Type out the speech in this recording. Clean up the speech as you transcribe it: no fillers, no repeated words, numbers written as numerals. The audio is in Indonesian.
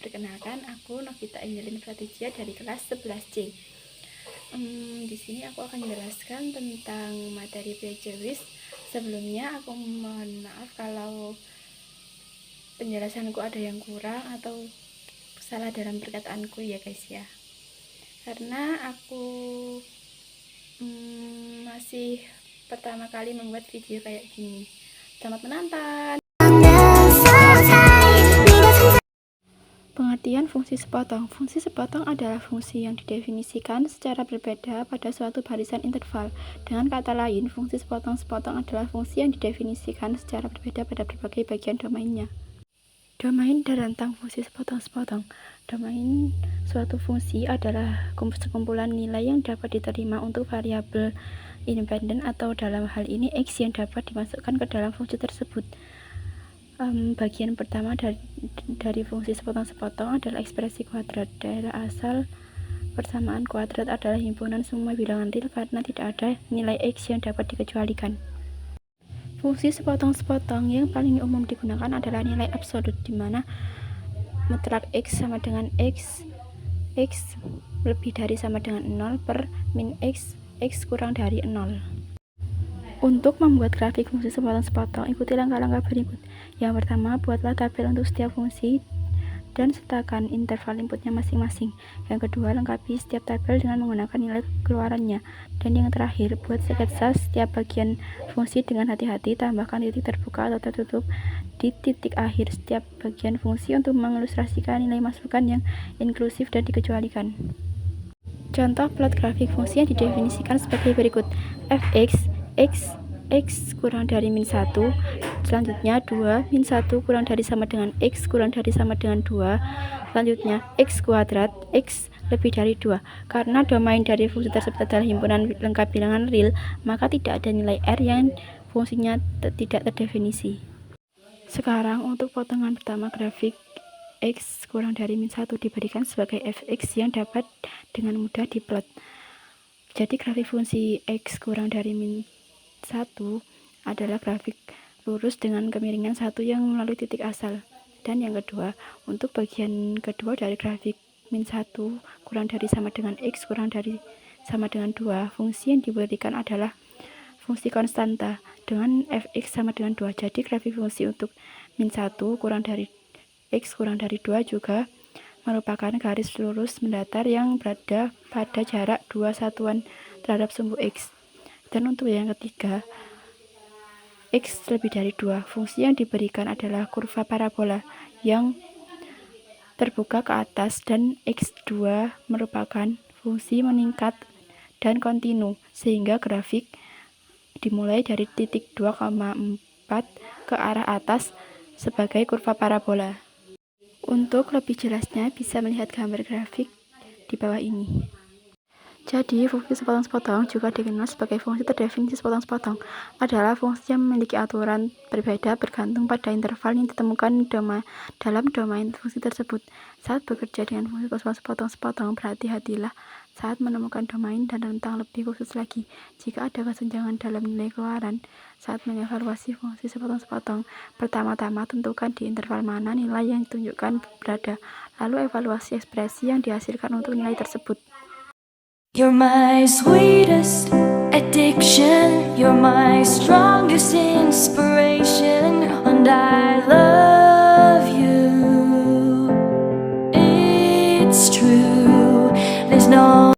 Perkenalkan, aku Novita Angelin Pratijia dari kelas 11C. Di sini aku akan menjelaskan tentang materi plagiarism. Sebelumnya aku mohon maaf kalau penjelasanku ada yang kurang atau salah dalam perkataanku ya guys ya. Karena aku masih pertama kali membuat video kayak gini. Selamat menonton. Pengertian fungsi sepotong. Fungsi sepotong adalah fungsi yang didefinisikan secara berbeda pada suatu barisan interval. Dengan kata lain, fungsi sepotong-sepotong adalah fungsi yang didefinisikan secara berbeda pada berbagai bagian domainnya. Domain dan rentang fungsi sepotong-sepotong. Domain suatu fungsi adalah sekumpulan nilai yang dapat diterima untuk variabel independen atau dalam hal ini X yang dapat dimasukkan ke dalam fungsi tersebut. Bagian pertama dari fungsi sepotong-sepotong adalah ekspresi kuadrat. Daerah asal persamaan kuadrat adalah himpunan semua bilangan real karena tidak ada nilai X yang dapat dikecualikan. Fungsi sepotong-sepotong yang paling umum digunakan adalah nilai absolut, di mana mutlak X sama dengan X lebih dari sama dengan 0 per min X kurang dari 0. Untuk membuat grafik fungsi sepotong-sepotong, ikuti langkah-langkah berikut. Yang pertama, buatlah tabel untuk setiap fungsi dan sertakan interval inputnya masing-masing. Yang kedua, lengkapi setiap tabel dengan menggunakan nilai keluarannya. Dan yang terakhir, buat sketsa setiap bagian fungsi dengan hati-hati, tambahkan titik terbuka atau tertutup di titik akhir setiap bagian fungsi untuk mengilustrasikan nilai masukan yang inklusif dan dikecualikan. Contoh plot grafik fungsi yang didefinisikan sebagai berikut. Fx X kurang dari min 1, selanjutnya 2 min 1 kurang dari sama dengan X kurang dari sama dengan 2, selanjutnya X kuadrat X lebih dari 2. Karena domain dari fungsi tersebut adalah himpunan lengkap bilangan real, maka tidak ada nilai R yang fungsinya tidak terdefinisi. Sekarang untuk potongan pertama, grafik X kurang dari min 1 diberikan sebagai Fx yang dapat dengan mudah diplot. Jadi grafik fungsi X kurang dari min 1 adalah grafik lurus dengan kemiringan 1 yang melalui titik asal. Dan yang kedua, untuk bagian kedua dari grafik min 1 kurang dari sama dengan X kurang dari sama dengan 2, fungsi yang diberikan adalah fungsi konstanta dengan Fx sama dengan 2. Jadi grafik fungsi untuk min 1 kurang dari X kurang dari 2 juga merupakan garis lurus mendatar yang berada pada jarak 2 satuan terhadap sumbu X. Dan untuk yang ketiga, X lebih dari 2, fungsi yang diberikan adalah kurva parabola yang terbuka ke atas dan X2 merupakan fungsi meningkat dan kontinu, sehingga grafik dimulai dari titik 2,4 ke arah atas sebagai kurva parabola. Untuk lebih jelasnya bisa melihat gambar grafik di bawah ini. Jadi, fungsi sepotong-sepotong juga dikenal sebagai fungsi terdefinisi sepotong-sepotong. Adalah fungsi yang memiliki aturan berbeda bergantung pada interval yang ditemukan dalam domain fungsi tersebut. Saat bekerja dengan fungsi sepotong-sepotong, berhati-hatilah saat menemukan domain dan rentang lebih khusus lagi. Jika ada kesenjangan dalam nilai keluaran saat mengevaluasi fungsi sepotong-sepotong, pertama-tama tentukan di interval mana nilai yang ditunjukkan berada, lalu evaluasi ekspresi yang dihasilkan untuk nilai tersebut. You're my sweetest addiction, you're my strongest inspiration, and I love you. It's true, there's no